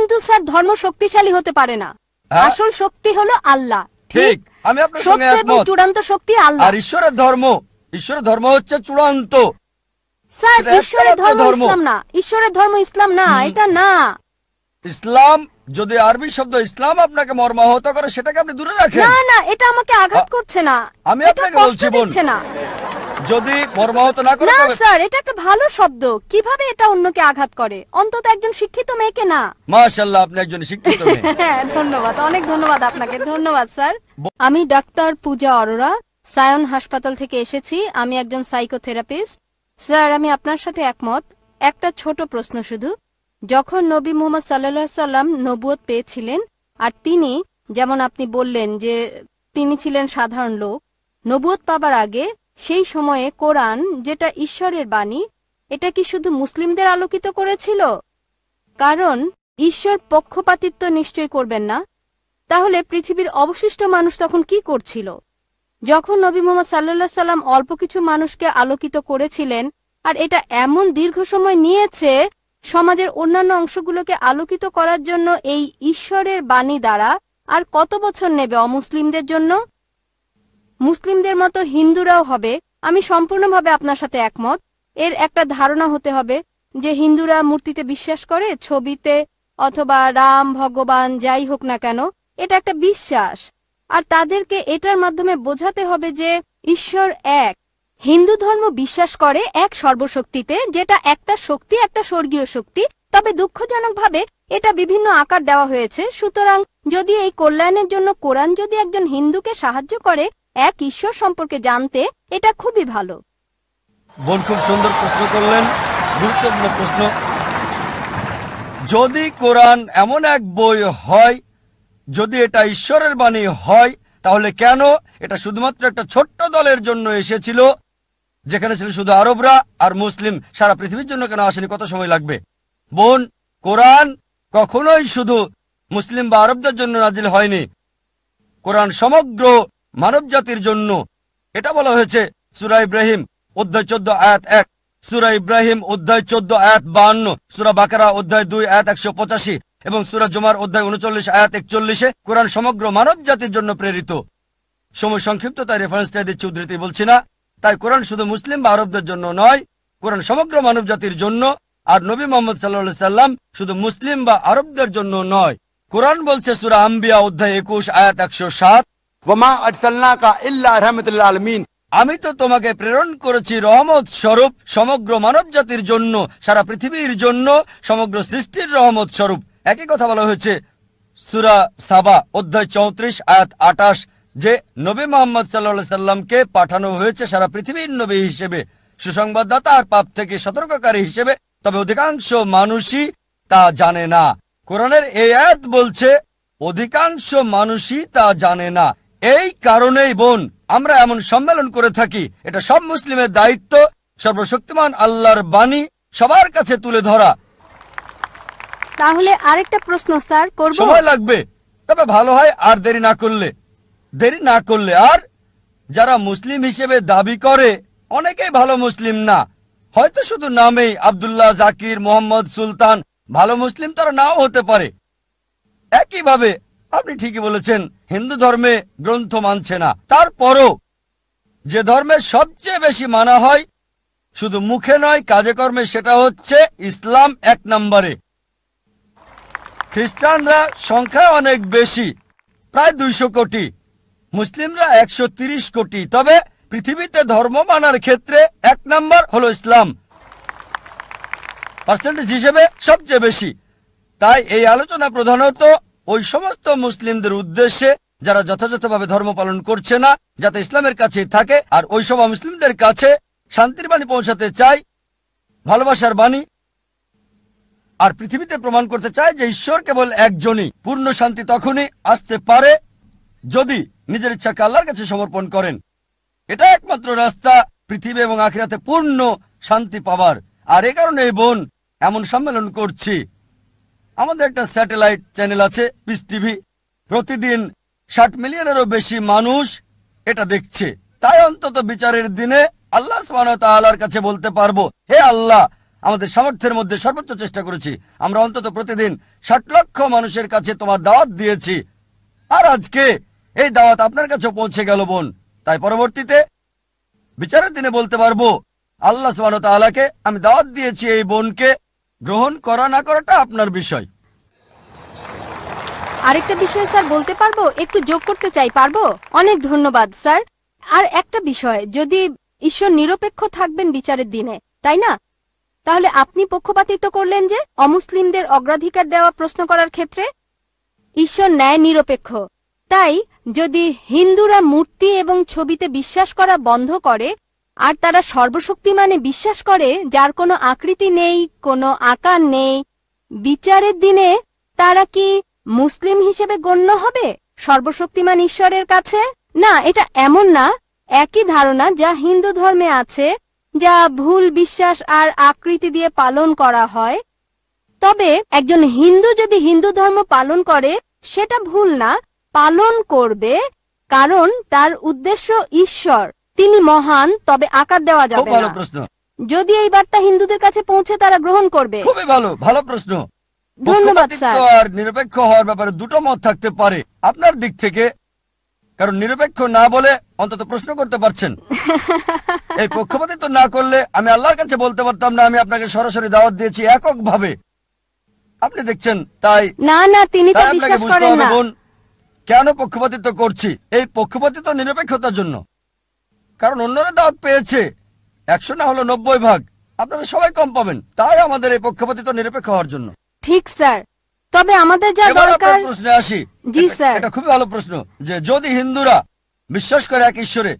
কিন্তু স্যার ধর্ম শক্তিশালী হতে পারে না, আসল শক্তি হলো আল্লাহ। ঠিক, আমি আপনার সঙ্গে একমত। চূড়ান্ত শক্তি আল্লাহ। আর ঈশ্বরের ধর্ম হচ্ছে চূড়ান্ত। স্যার ঈশ্বরের ধর্ম ইসলাম না, ঈশ্বরের ধর্ম ইসলাম না, এটা না। ইসলাম, যদি আরবি শব্দ ইসলাম আপনাকে মর্মাহত করে সেটাকে আপনি দূরে রাখেন। না না, এটা আমাকে আঘাত করছে না, আমি আপনাকে বলছি বোন, না যদি মর্মাহত না করে। না স্যার, এটা একটা ভালো শব্দ, কিভাবে এটা অন্যকে আঘাত করে, অন্তত একজন শিক্ষিত মেয়েকে না। মাশাআল্লাহ, আপনি একজন শিক্ষিত মেয়ে। হ্যাঁ, ধন্যবাদ, অনেক ধন্যবাদ আপনাকে। ধন্যবাদ স্যার। আমি ডাক্তার পূজা অরোরা, সায়ন হাসপাতাল থেকে এসেছি। আমি একজন সাইকোথেরাপিস্ট। স্যার, আমি আপনার সাথে একমত। একটা ছোট প্রশ্ন শুধু, যখন নবী মুহাম্মদ সাল্লাল্লাহু আলাইহি সাল্লাম নবুয়ত পেয়েছিলেন, আর তিনি, যেমন আপনি বললেন যে তিনি ছিলেন সাধারণ লোক, নবুয়ত পাবার আগে সেই সময়ে কোরআন, যেটা ঈশ্বরের বাণী, এটা কি শুধু মুসলিমদের আলোকিত করেছিল? কারণ ঈশ্বর পক্ষপাতিত্ব নিশ্চয় করবেন না। তাহলে পৃথিবীর অবশিষ্ট মানুষ তখন কি করছিল? যখন নবী মুহাম্মদ সাল্লাল্লাহু আলাইহি সাল্লাম অল্প কিছু মানুষকে আলোকিত করেছিলেন, আর এটা এমন দীর্ঘ সময় নিয়েছে সমাজের অন্যান্য অংশগুলোকে আলোকিত করার জন্য এই ঈশ্বরের বাণী দ্বারা, আর কত বছর নেবে অমুসলিমদের জন্য? মুসলিমদের মতো হিন্দুরাও হবে। আমি সম্পূর্ণভাবে আপনার সাথে একমত। এর একটা ধারণা হতে হবে যে হিন্দুরা মূর্তিতে বিশ্বাস করে, ছবিতে, অথবা রাম ভগবান যাই হোক না কেন, এটা একটা বিশ্বাস। আর তাদেরকে এটার মাধ্যমে বোঝাতে হবে যে ঈশ্বর এক। হিন্দু ধর্ম বিশ্বাস করে এক সর্বশক্তিতে, যেটা একটা শক্তি, একটা স্বর্গীয় শক্তি। তবে দুঃখজনকভাবে এটা বিভিন্ন আকার দেওয়া হয়েছে। সুতরাং যদি এই কল্যাণের জন্য কোরআন যদি একজন হিন্দুকে সাহায্য করে এক ঈশ্বর সম্পর্কে জানতে, এটা খুবই ভালো। বোন খুব সুন্দর প্রশ্ন করলেন, গুরুত্বপূর্ণ প্রশ্ন। যদি কোরআন এমন এক বই হয়, যদি এটা ঈশ্বরের বাণী হয়, তাহলে কেন এটা শুধুমাত্র একটা ছোট্ট দলের জন্য এসেছিল, যেখানে ছিল শুধু আরবরা আর মুসলিম? সারা পৃথিবীর জন্য কেন আসেনি? কত সময় লাগবে? বোন, কোরআন কখনোই শুধু মুসলিম বা আরবদের জন্য নাজিল হয়নি। কোরআন সমগ্র মানব জাতির জন্য। এটা বলা হয়েছে সূরা ইব্রাহিম অধ্যায় 14 আয়াত 1, সূরা ইব্রাহিম অধ্যায় 14 আয়াত 52, সূরা বাকারা অধ্যায় 2 আয়াত 185 এবং সূরা জুমার অধ্যায় 39 আয়াত 41-এ কোরআন সমগ্র মানব জাতির জন্য প্রেরিত। সময় সংক্ষিপ্ত, তাই রেফারেন্সটা দিচ্ছি, উদ্ধৃতি বলছি না। তাই কোরআন শুধু মুসলিম বা আরবদের জন্য নয়, কোরআন সমগ্র মানব জাতির জন্য। আর নবী মুহাম্মদ সাল্লাল্লাহু আলাইহি সাল্লাম শুধু মুসলিম বা আরবদের জন্য নয়। কোরআন বলছে সূরা আম্বিয়া অধ্যায় 21 আয়াত 107, ওয়ামা আরসালনাকা ইল্লা রাহমাতাল লিল আলামিন, আমি তো তোমাকে প্রেরণ করেছি রহমত স্বরূপ সমগ্র মানব জাতির জন্য, সারা পৃথিবীর জন্য, সমগ্র সৃষ্টির রহমত স্বরূপ। একই কথা বলা হয়েছে সূরা সাবা অধ্যায় 34 আয়াত 28, যে নবী মুহাম্মদ সাল্লাল্লাহু আলাইহি সাল্লামকে পাঠানো হয়েছে সারা পৃথিবীর নবী হিসেবে, সুসংবাদদাতা আর পাপ থেকে সতর্ককারী হিসেবে। তবে অধিকাংশ মানুষই তা জানে না। কোরআনের এই আয়াত বলছে অধিকাংশ মানুষই তা জানে না। এই কারণেই বোন আমরা এমন সম্মেলন করে থাকি। এটা সব মুসলিমের দায়িত্ব, সর্বশক্তিমান আল্লাহর বাণী সবার কাছে তুলে ধরা। তাহলে আরেকটা প্রশ্ন স্যার করব? সময় লাগবে, তবে ভালো হয় আর দেরি না করলে। আর যারা মুসলিম হিসেবে দাবি করে অনেকেই ভালো মুসলিম না, হয়তো শুধু নামেই আব্দুল্লাহ, জাকির, মোহাম্মদ, সুলতান। ভালো মুসলিম তারা নাও হতে পারে। একইভাবে আপনি ঠিকই বলেছেন, হিন্দু ধর্মে গ্রন্থ মানছে না। তারপরও যে ধর্মের সবচেয়ে বেশি মানা হয় শুধু মুখে নয় কাজে কর্মে, সেটা হচ্ছে ইসলাম 1 নম্বরে। খ্রিস্টানরা সংখ্যা অনেক বেশি, প্রায় 200 কোটি, মুসলিমরা 130 কোটি। তবে পৃথিবীতে ধর্ম মানার ক্ষেত্রে 1 নম্বর হলো ইসলাম, পার্সেন্টেজ হিসেবে সবচেয়ে বেশি। তাই এই আলোচনা প্রধানত ওই সমস্ত মুসলিমদের উদ্দেশ্যে যারা যথাযথভাবে ধর্ম পালন করছে না, যাতে ইসলামের কাছে থাকে। আর ওই সব মুসলিমদের কাছে শান্তির বাণী পৌঁছাতে চায়, ভালোবাসার বাণী, আর পৃথিবীতে প্রমাণ করতে চায় যে ঈশ্বর কেবল একজনই। পূর্ণ শান্তি তখনই আসতে পারে যদি নিজের ইচ্ছাকে আল্লাহর কাছে সমর্পণ করেন। এটা একমাত্র রাস্তা পৃথিবী এবং আখিরাতে পূর্ণ শান্তি পাবার। আর এ কারণে বোন এমন সম্মেলন করছি। আমাদের একটা স্যাটেলাইট চ্যানেল আছে, পিস টিভি। প্রতিদিন 60 মিলিয়নেরও বেশি মানুষ এটা দেখছে। তাই অন্তত বিচারের দিনে আল্লাহ সুবহানাহু ওয়া তাআলার কাছে বলতে পারবো, হে আল্লাহ, আমাদের সামর্থ্যের মধ্যে সর্বোচ্চ চেষ্টা করেছি। আমরা অন্তত প্রতিদিন 60 লক্ষ মানুষের কাছে তোমার দাওয়াত দিয়েছি, আর আজকে এই দাওয়াত আপনার কাছে পৌঁছে গেল বোন। তাই পরবর্তীতে বিচারের দিনে বলতে পারবো, আল্লাহ সুবহানাহু ওয়া তাআলাকে আমি দাওয়াত দিয়েছি, এই বোনকে গ্রহণ করা না করাটা আপনার বিষয়। আরেকটা বিষয় স্যার বলতে পারবো, একটু যোগ করতে চাই, পারবো? অনেক ধন্যবাদ স্যার। আর একটা বিষয়, যদি ঈশ্বর নিরপেক্ষ থাকবেন বিচারের দিনে, তাই না? তাহলে আপনি পক্ষপাতিত্ব করলেন যে অমুসলিমদের অগ্রাধিকার দেওয়া প্রশ্ন করার ক্ষেত্রে। ঈশ্বর ন্যায় নিরপেক্ষ। তাই যদি হিন্দুরা মূর্তি এবং ছবিতে বিশ্বাস করা বন্ধ করে আর তারা সর্বশক্তিমানে বিশ্বাস করে, যার কোনো আকৃতি নেই, কোনো আকার নেই, বিচারের দিনে তারা কি মুসলিম হিসেবে গণ্য হবে সর্বশক্তিমান ঈশ্বরের কাছে? না, এটা এমন না। একই ধারণা যা হিন্দু ধর্মে আছে, যা ভুল বিশ্বাস আর আকৃতি দিয়ে পালন করা হয়। তবে একজন হিন্দু যদি হিন্দু ধর্ম পালন করে, সেটা ভুল না, পালন করবে, কারণ তার উদ্দেশ্য ঈশ্বর, তিনি মহান, তবে আকার দেওয়া খুব যাবে ভালো না। প্রশ্ন। যদি এই বার্তা হিন্দুদের কাছে পৌঁছে তারা গ্রহণ করবে। খুবই ভালো, ভালো প্রশ্ন। ধন্যবাদ পক্ষপাতিত্ব স্যার। আর নিরপেক্ষ হওয়ার ব্যাপারে দুটো মত থাকতে পারে আপনার দিক থেকে, কারণ নিরপেক্ষ না বলে অন্তত প্রশ্ন করতে পারছেন। এই পক্ষপাতিত্ব না করলে আমি আল্লাহর কাছে বলতে পারতাম না আমি আপনাকে সরাসরি দাওয়াত দিয়েছি এককভাবে। আপনি দেখছেন, তাই না না, তিনি তা তাই আপনাকে বিশ্বাস বুঝতে করেন হবে না। বোন, কেন পক্ষপাতিত্ব করছি। এই পক্ষপাতিত্ব নিরপেক্ষতার জন্য, কারণ অন্যরা দাওয়াত পেয়েছে 100 না হলো 90 ভাগ, আপনারা সবাই কম পাবেন, তাই আমাদের এই পক্ষপাতিত্ব নিরপেক্ষ হওয়ার জন্য। ঠিক স্যার, তবে আমাদের যা এবার দরকার। আপনার প্রশ্নে আসি। জি স্যার। এটা খুবই ভালো প্রশ্ন, যে যদি হিন্দুরা বিশ্বাস করে এক ঈশ্বরে,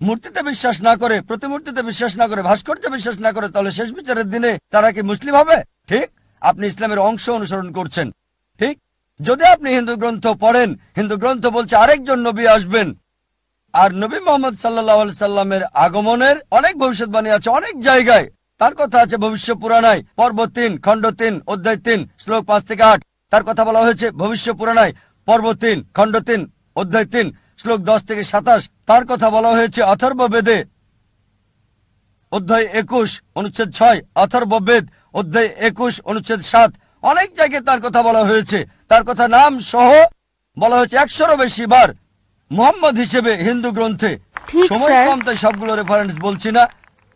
মূর্তিতে বিশ্বাস না করে, প্রতিমূর্তিতে বিশ্বাস না করে, ভাস্কর্যে বিশ্বাস না করে, তাহলে শেষ বিচারের দিনে তারা কি মুসলিম হবে? ঠিক, আপনি ইসলামের অংশ অনুসরণ করছেন। ঠিক, যদি আপনি হিন্দু গ্রন্থ পড়েন, হিন্দু গ্রন্থ বলছে আরেকজন নবী আসবেন, আর নবী মোহাম্মদ সাল্লাল্লাহু আলাইহি সাল্লামের আগমনের অনেক ভবিষ্যৎবাণী আছে অনেক জায়গায়। তার কথা আছে ভবিষ্য পুরাণায় পর্ব 3 খণ্ড 3 অধ্যায় 3 শ্লোক 5 থেকে 8। তার কথা বলা হয়েছে ভবিষ্য পুরাণায় পর্ব 3 খণ্ড 3 অধ্যায় 3 শ্লোক 10 থেকে 27। তার কথা বলা হয়েছে অথর্ববেদে অধ্যায় 21 অনুচ্ছেদ 6, অথর্ববেদ অধ্যায় 21 অনুচ্ছেদ 7। অনেক জায়গায় তার কথা বলা হয়েছে। তার কথা নাম সহ বলা হয়েছে 100-এরও বেশি বার মুহাম্মদ হিসেবে হিন্দু গ্রন্থে। ঠিক সময় স্যার। কম, তাই সবগুলো রেফারেন্স বলছি না।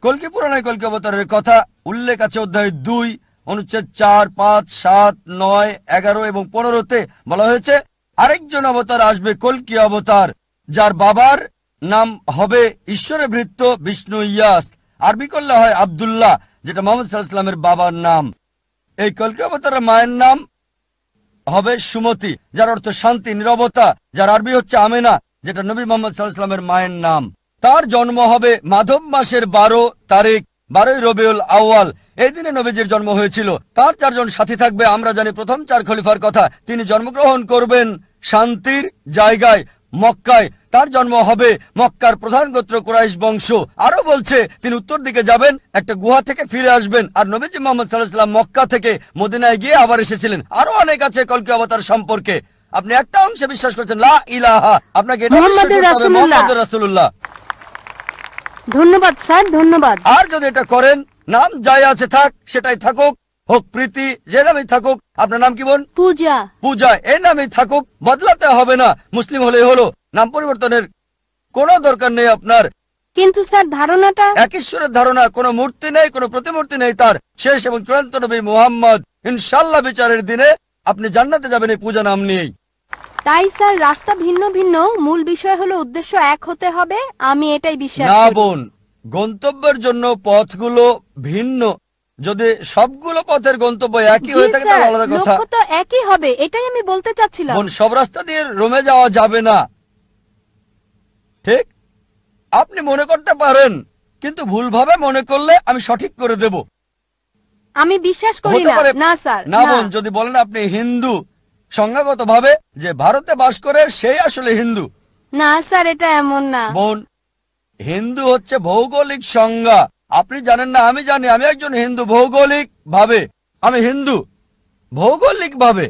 কল্কি পুরাণে কল্কি অবতারের কথা উল্লেখ আছে অধ্যায় 2 অনুচ্ছেদ 4, 5, 7, 9, 11 এবং 15-তে বলা হয়েছে আরেকজন অবতার আসবে, কল্কি অবতার, যার বাবার নাম হবে ঈশ্বরে ভৃত্য বিষ্ণু ইয়াস। আরবি করলে হয় আব্দুল্লাহ, যেটা মোহাম্মদ সাল্লাল্লাহু আলাইহি ওয়াসাল্লামের বাবার নাম। এই কল্কি অবতারের মায়ের নাম হবে সুমতি, যার অর্থ শান্তি, নীরবতা, যার আরবি হচ্ছে আমেনা, যেটা নবী মোহাম্মদ সাল্লাল্লাহু আলাইহি ওয়াসাল্লামের মায়ের নাম। তার জন্ম হবে মাধব মাসের 12 তারিখ, 12ই রবিউল আউয়াল। এই দিনে নবীজির জন্ম হয়েছিল। তার 4 জন সাথী থাকবে। আমরা জানি প্রথম 4 খলিফার কথা। তিনি জন্মগ্রহণ করবেন শান্তির জায়গায় মক্কায়। তার জন্ম হবে মক্কার প্রধান গোত্র কুরাইশ বংশ। আরো বলছে তিনি উত্তর দিকে যাবেন, একটা গুহা থেকে ফিরে আসবেন। আর নবীজি মুহাম্মদ সাল্লাল্লাহু আলাইহি ওয়াসাল্লাম মক্কা থেকে মদিনায় গিয়ে আবার এসেছিলেন। আরো অনেক আছে কল্কি অবতার সম্পর্কে। আপনি একটা অংশে বিশ্বাস করছেন লা ইলাহা, আপনাকে এটা বিশ্বাস মুহাম্মাদুর করতে হবে রাসূলুল্লাহ। মুহাম্মাদুর রাসূলুল্লাহ। ধন্যবাদ স্যার, ধন্যবাদ। আর যদি এটা করেন, নাম যাই আছে থাক, সেটাই থাকুক, হোক প্রীতি, যে নামই থাকুক। আপনার নাম কি বোন? পূজা। পূজা, এই নামই থাকুক, বদলাতে হবে না। মুসলিম হলেই হলো, নাম পরিবর্তনের কোনো দরকার নেই আপনার। কিন্তু স্যার ধারণাটা। এক ঈশ্বরের ধারণা, কোনো মূর্তি নেই, কোনো প্রতিমূর্তি নেই। তার শেষ এবং চূড়ান্ত নবী মুহাম্মদ। ইনশাআল্লাহ বিচারের দিনে আপনি জান্নাতে যাবেন এই পূজা নাম নিয়েই। তাই স্যার রাস্তা ভিন্ন ভিন্ন, মূল বিষয় হলো উদ্দেশ্য এক হতে হবে। আমি এটাই বিশ্বাস না করি। বোন, গন্তব্যের জন্য পথগুলো ভিন্ন। যদি সবগুলো পথের গন্তব্য একই জি হয়ে থাকে স্যার, তাহলে আলাদা কথা। লক্ষ্য তো একই হবে, এটাই আমি বলতে চাচ্ছিলাম। বোন, সব রাস্তা দিয়ে রোমে যাওয়া যাবে না। ঠিক, আপনি মনে করতে পারেন, কিন্তু ভুলভাবে মনে করলে আমি সঠিক করে দেব। আমি বিশ্বাস করি হতে না। পারে না স্যার, না বোন, যদি বলেন আপনি হিন্দু, সংজ্ঞাগত ভাবে যে ভারতে বাস করে সেই আসলে হিন্দু। না স্যার, এটা এমন না। বোন, হিন্দু হচ্ছে ভৌগোলিক সংজ্ঞা। আপনি জানেন না, আমি জানি। আমি একজন হিন্দু ভৌগোলিক ভাবে। আমি হিন্দু ভৌগোলিক ভাবে।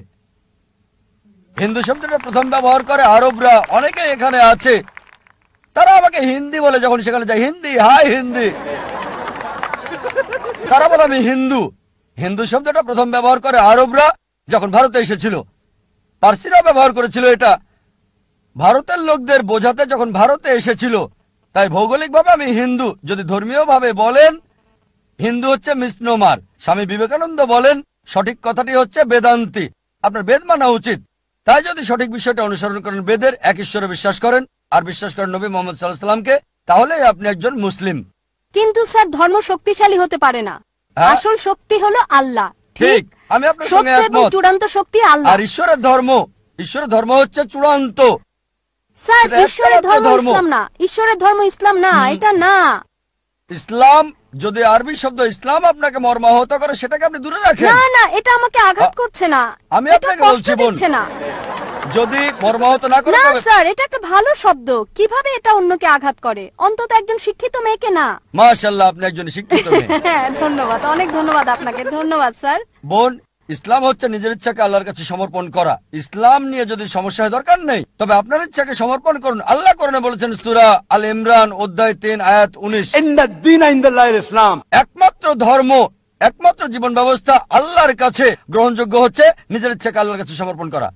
হিন্দু শব্দটা প্রথম ব্যবহার করে আরবরা। অনেকে এখানে আছে, তারা আমাকে হিন্দি বলে যখন সেখানে যায়, হিন্দি, হাই হিন্দি। তারা বলে আমি হিন্দু। হিন্দু শব্দটা প্রথম ব্যবহার করে আরবরা যখন ভারতে এসেছিল, পার্সিরা ব্যবহার করেছিল এটা ভারতের লোকদের বোঝাতে যখন ভারতে এসেছিল। তাই ভৌগোলিকভাবে আমি হিন্দু। যদি ধর্মীয়ভাবে বলেন, হিন্দু হচ্ছে মিসনোমার। স্বামী বিবেকানন্দ বলেন সঠিক কথাটি হচ্ছে বেদান্তি। আপনার বেদ মানা উচিত। তাই যদি সঠিক বিষয়টা অনুসরণ করেন, বেদের এক ঈশ্বরে বিশ্বাস করেন আর বিশ্বাস করেন নবী মোহাম্মদ সাল্লাল্লাহু আলাইহি সাল্লামকে, তাহলে আপনি একজন মুসলিম। কিন্তু স্যার ধর্ম শক্তিশালী হতে পারে না। হ্যাঁ। আসল শক্তি হলো আল্লাহ। ঠিক, আমি আপনার সঙ্গে সত্য এবং একমত। চূড়ান্ত শক্তি আল্লাহ। আর ঈশ্বরের ধর্ম হচ্ছে চূড়ান্ত। স্যার এটা ঈশ্বরের একমাত্র ধর্ম ধর্ম। ইসলাম না, ঈশ্বরের ধর্ম ইসলাম না, এটা না। ইসলাম, যদি আরবি শব্দ ইসলাম আপনাকে মর্মাহত করে, সেটাকে আপনি দূরে রাখেন। না না, এটা আমাকে আঘাত করছে না। আমি এটা আপনাকে কষ্ট বলছি বোন, দিচ্ছে না। যদি মর্মাহত না করে না তবে স্যার, এটা একটা ভালো শব্দ। কিভাবে এটা অন্যকে আঘাত করে? অন্তত একজন শিক্ষিত মেয়েকে না। মাশাআল্লাহ, আপনি একজন শিক্ষিত মেয়ে। হ্যাঁ, ধন্যবাদ, অনেক ধন্যবাদ আপনাকে। ধন্যবাদ স্যার। বোন, ইসলাম হচ্ছে নিজের ইচ্ছাকে আল্লাহর কাছে সমর্পণ করা। ইসলাম নিয়ে যদি সমস্যা হয়, দরকার নেই, তবে আপনার ইচ্ছাকে সমর্পণ করুন। আল্লাহ কোরআনে বলেছেন সূরা আল ইমরান অধ্যায় 3 আয়াত 19, इन दीन इंदल्लाहिल इस्लाम। একমাত্র ধর্ম, একমাত্র জীবন ব্যবস্থা আল্লাহর কাছে গ্রহণযোগ্য হচ্ছে নিজের ইচ্ছাকে আল্লাহর কাছে সমর্পণ করা।